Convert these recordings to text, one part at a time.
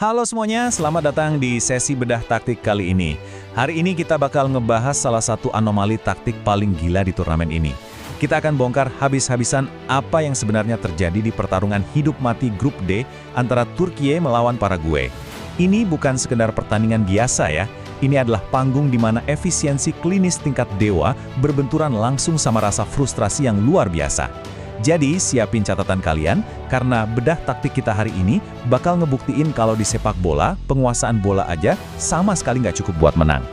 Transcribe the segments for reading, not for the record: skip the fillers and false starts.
Halo semuanya, selamat datang di sesi bedah taktik kali ini. Hari ini kita bakal ngebahas salah satu anomali taktik paling gila di turnamen ini. Kita akan bongkar habis-habisan apa yang sebenarnya terjadi di pertarungan hidup mati grup D antara Turkiye melawan Paraguay. Ini bukan sekedar pertandingan biasa ya, ini adalah panggung di mana efisiensi klinis tingkat dewa berbenturan langsung sama rasa frustrasi yang luar biasa. Jadi, siapin catatan kalian, karena bedah taktik kita hari ini bakal ngebuktiin kalau di sepak bola, penguasaan bola aja sama sekali nggak cukup buat menang.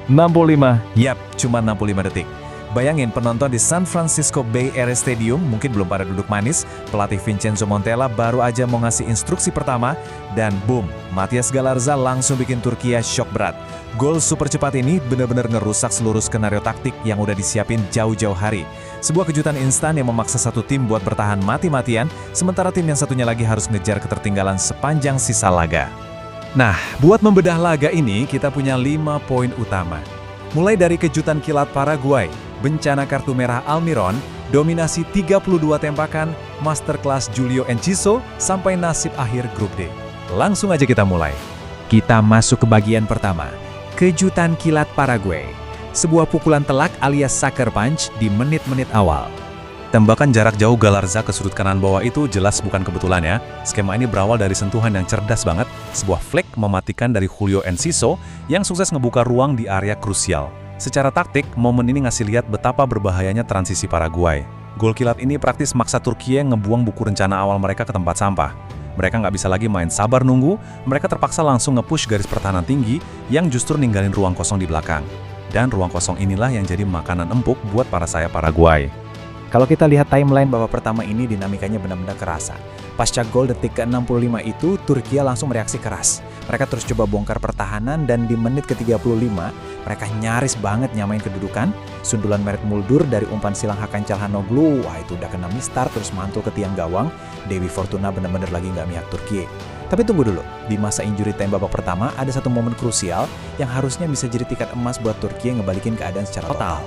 65, yap, cuma 65 detik. Bayangin penonton di San Francisco Bay Area Stadium mungkin belum pada duduk manis, pelatih Vincenzo Montella baru aja mau ngasih instruksi pertama, dan boom, Matías Galarza langsung bikin Turkiye shock berat. Gol super cepat ini benar-benar ngerusak seluruh skenario taktik yang udah disiapin jauh-jauh hari. Sebuah kejutan instan yang memaksa satu tim buat bertahan mati-matian, sementara tim yang satunya lagi harus ngejar ketertinggalan sepanjang sisa laga. Nah, buat membedah laga ini kita punya 5 poin utama. Mulai dari kejutan kilat Paraguay, bencana kartu merah Almiron, dominasi 32 tembakan, masterclass Julio Enciso, sampai nasib akhir grup D. Langsung aja kita mulai. Kita masuk ke bagian pertama. Kejutan kilat Paraguay. Sebuah pukulan telak alias sucker punch di menit-menit awal. Tembakan jarak jauh Galarza ke sudut kanan bawah itu jelas bukan kebetulan ya. Skema ini berawal dari sentuhan yang cerdas banget, sebuah flick mematikan dari Julio Enciso yang sukses ngebuka ruang di area krusial. Secara taktik, momen ini ngasih lihat betapa berbahayanya transisi Paraguay. Gol kilat ini praktis maksa Turkiye ngebuang buku rencana awal mereka ke tempat sampah. Mereka nggak bisa lagi main sabar nunggu, mereka terpaksa langsung nge-push garis pertahanan tinggi yang justru ninggalin ruang kosong di belakang. Dan ruang kosong inilah yang jadi makanan empuk buat para sayap Paraguay. Kalau kita lihat timeline babak pertama ini dinamikanya benar-benar kerasa. Pasca gol detik ke-65 itu, Turkiye langsung mereaksi keras. Mereka terus coba bongkar pertahanan dan di menit ke-35, mereka nyaris banget nyamain kedudukan. Sundulan Mert Muldur dari umpan silang Hakan Çalhanoğlu, wah itu udah kena mistar terus mantul ke tiang gawang. Dewi Fortuna benar-benar lagi nggak mihak Turkiye. Tapi tunggu dulu, di masa injury time babak pertama ada satu momen krusial yang harusnya bisa jadi tiket emas buat Turkiye ngebalikin keadaan secara total.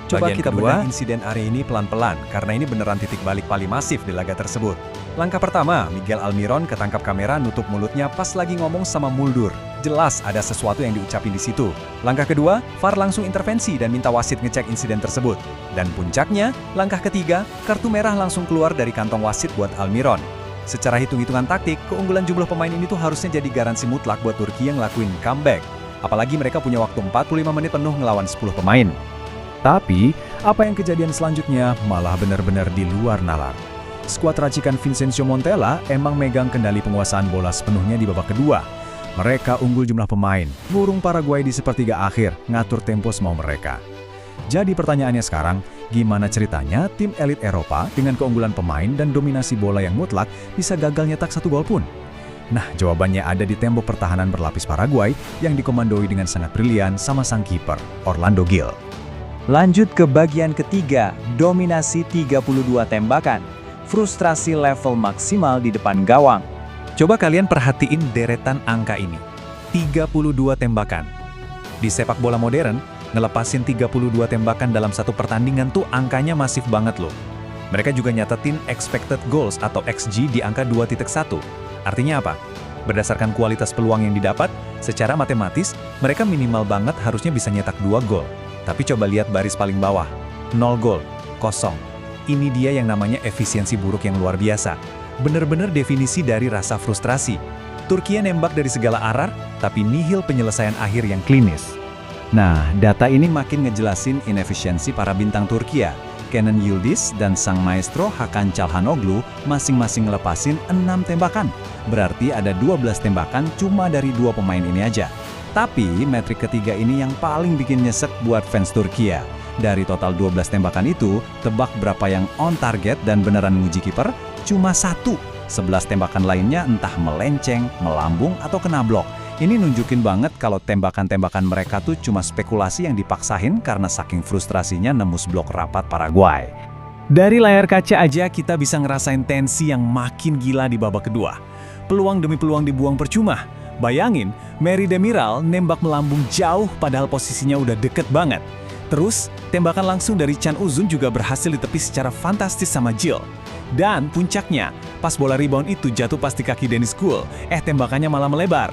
Coba kita bedah insiden hari ini pelan-pelan, karena ini beneran titik balik paling masif di laga tersebut. Langkah pertama, Miguel Almiron ketangkap kamera nutup mulutnya pas lagi ngomong sama Muldur. Jelas ada sesuatu yang diucapin di situ. Langkah kedua, VAR langsung intervensi dan minta wasit ngecek insiden tersebut. Dan puncaknya, langkah ketiga, kartu merah langsung keluar dari kantong wasit buat Almiron. Secara hitung-hitungan taktik, keunggulan jumlah pemain ini tuh harusnya jadi garansi mutlak buat Turkiye yang ngelakuin comeback. Apalagi mereka punya waktu 45 menit penuh ngelawan 10 pemain. Tapi, apa yang kejadian selanjutnya malah benar-benar di luar nalar. Skuad racikan Vincenzo Montella emang megang kendali penguasaan bola sepenuhnya di babak kedua. Mereka unggul jumlah pemain, ngurung Paraguay di sepertiga akhir, ngatur tempo semau mereka. Jadi pertanyaannya sekarang, gimana ceritanya tim elit Eropa dengan keunggulan pemain dan dominasi bola yang mutlak bisa gagal nyetak satu gol pun? Nah, jawabannya ada di tembok pertahanan berlapis Paraguay yang dikomandoi dengan sangat brilian sama sang kiper, Orlando Gil. Lanjut ke bagian ketiga, dominasi 32 tembakan. Frustrasi level maksimal di depan gawang. Coba kalian perhatiin deretan angka ini. 32 tembakan. Di sepak bola modern, ngelepasin 32 tembakan dalam satu pertandingan tuh angkanya masif banget loh. Mereka juga nyatetin expected goals atau XG di angka 2.1. Artinya apa? Berdasarkan kualitas peluang yang didapat, secara matematis, mereka minimal banget harusnya bisa nyetak 2 gol. Tapi coba lihat baris paling bawah, 0 gol, kosong. Ini dia yang namanya efisiensi buruk yang luar biasa. Bener-bener definisi dari rasa frustrasi. Turkiye nembak dari segala arah, tapi nihil penyelesaian akhir yang klinis. Nah, data ini makin ngejelasin inefisiensi para bintang Turkiye. Kenan Yildiz dan sang maestro Hakan Çalhanoğlu masing-masing ngelepasin 6 tembakan. Berarti ada 12 tembakan cuma dari 2 pemain ini aja. Tapi metrik ketiga ini yang paling bikin nyesek buat fans Turkiye. Dari total 12 tembakan itu, tebak berapa yang on target dan beneran nguji kiper? Cuma 1. 11 tembakan lainnya entah melenceng, melambung, atau kena blok. Ini nunjukin banget kalau tembakan-tembakan mereka tuh cuma spekulasi yang dipaksain karena saking frustrasinya nembus blok rapat Paraguay. Dari layar kaca aja kita bisa ngerasain tensi yang makin gila di babak kedua. Peluang demi peluang dibuang percuma. Bayangin, Merih Demiral nembak melambung jauh padahal posisinya udah deket banget. Terus, Tembakan langsung dari Chan Uzun juga berhasil ditepis secara fantastis sama Jill. Dan puncaknya, pas bola rebound itu jatuh pasti kaki Dennis Gould, tembakannya malah melebar.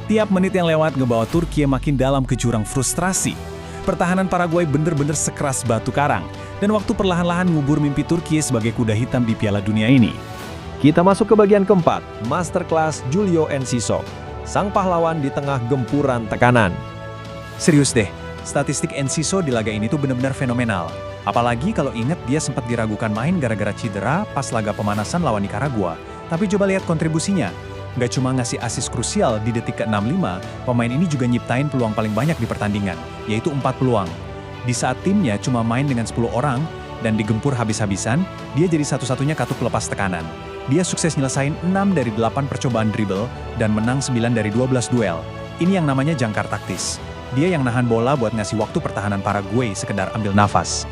Tiap menit yang lewat ngebawa Turki makin dalam ke jurang frustrasi. Pertahanan Paraguay bener-bener sekeras batu karang, dan waktu perlahan-lahan ngubur mimpi Turki sebagai kuda hitam di Piala Dunia ini. Kita masuk ke bagian keempat, Masterclass Julio Enciso, sang pahlawan di tengah gempuran tekanan. Serius deh, statistik Enciso di laga ini tuh benar-benar fenomenal. Apalagi kalau inget dia sempat diragukan main gara-gara cedera pas laga pemanasan lawan Nicaragua. Tapi coba lihat kontribusinya. Nggak cuma ngasih asis krusial di detik ke-65, pemain ini juga nyiptain peluang paling banyak di pertandingan, yaitu 4 peluang. Di saat timnya cuma main dengan 10 orang, dan digempur habis-habisan, dia jadi satu-satunya katu pelepas tekanan. Dia sukses nyelesain 6 dari 8 percobaan dribble, dan menang 9 dari 12 duel. Ini yang namanya jangkar taktis. Dia yang nahan bola buat ngasih waktu pertahanan Paraguay sekedar ambil nafas.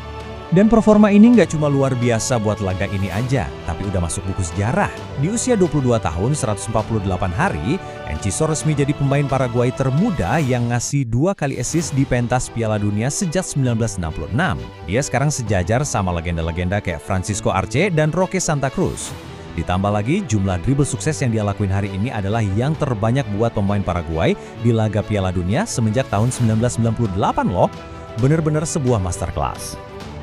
Dan performa ini nggak cuma luar biasa buat laga ini aja, tapi udah masuk buku sejarah. Di usia 22 tahun, 148 hari, Enciso resmi jadi pemain Paraguay termuda yang ngasih 2 kali assist di pentas Piala Dunia sejak 1966. Dia sekarang sejajar sama legenda-legenda kayak Francisco Arce dan Roque Santa Cruz. Ditambah lagi, jumlah dribble sukses yang dia lakuin hari ini adalah yang terbanyak buat pemain Paraguay di laga Piala Dunia semenjak tahun 1998 loh. Bener-bener sebuah masterclass.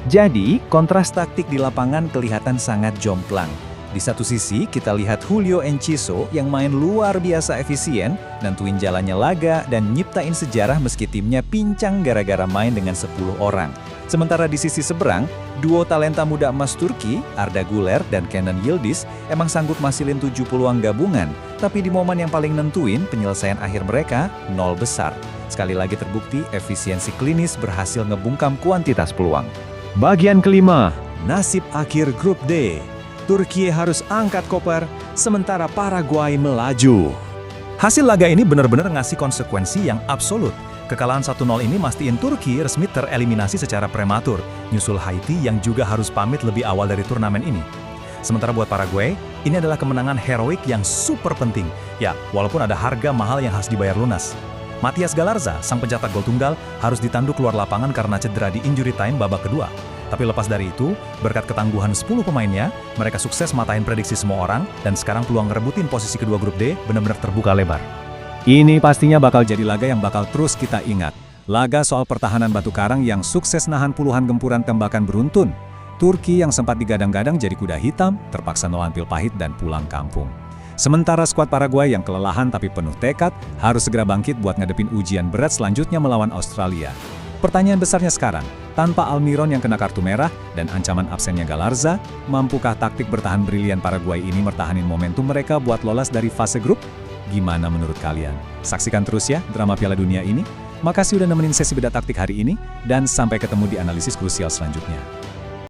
Jadi, kontras taktik di lapangan kelihatan sangat jomplang. Di satu sisi, kita lihat Julio Enciso yang main luar biasa efisien, nentuin jalannya laga, dan nyiptain sejarah meski timnya pincang gara-gara main dengan 10 orang. Sementara di sisi seberang, duo talenta muda emas Turki, Arda Güler dan Kenan Yildiz, emang sanggup ngasilin 7 peluang gabungan, tapi di momen yang paling nentuin, penyelesaian akhir mereka 0 besar. Sekali lagi terbukti, efisiensi klinis berhasil ngebungkam kuantitas peluang. Bagian kelima, Nasib akhir grup D. Turki harus angkat koper, sementara Paraguay melaju. Hasil laga ini benar-benar ngasih konsekuensi yang absolut. Kekalahan 1-0 ini mastiin Turki resmi tereliminasi secara prematur, nyusul Haiti yang juga harus pamit lebih awal dari turnamen ini. Sementara buat Paraguay, ini adalah kemenangan heroik yang super penting. Ya, walaupun ada harga mahal yang harus dibayar lunas. Matias Galarza, sang pencetak gol tunggal, harus ditanduk keluar lapangan karena cedera di injury time babak kedua. Tapi lepas dari itu, berkat ketangguhan 10 pemainnya, mereka sukses matain prediksi semua orang, dan sekarang peluang ngerebutin posisi kedua grup D benar-benar terbuka lebar. Ini pastinya bakal jadi laga yang bakal terus kita ingat. Laga soal pertahanan batu karang yang sukses nahan puluhan gempuran tembakan beruntun. Turki yang sempat digadang-gadang jadi kuda hitam, terpaksa nelan pil pahit dan pulang kampung. Sementara skuad Paraguay yang kelelahan tapi penuh tekad, harus segera bangkit buat ngadepin ujian berat selanjutnya melawan Australia. Pertanyaan besarnya sekarang, tanpa Almiron yang kena kartu merah dan ancaman absennya Galarza, mampukah taktik bertahan brilian Paraguay ini mertahanin momentum mereka buat lolos dari fase grup? Gimana menurut kalian? Saksikan terus ya drama Piala Dunia ini. Makasih udah nemenin sesi bedah taktik hari ini, dan sampai ketemu di analisis krusial selanjutnya.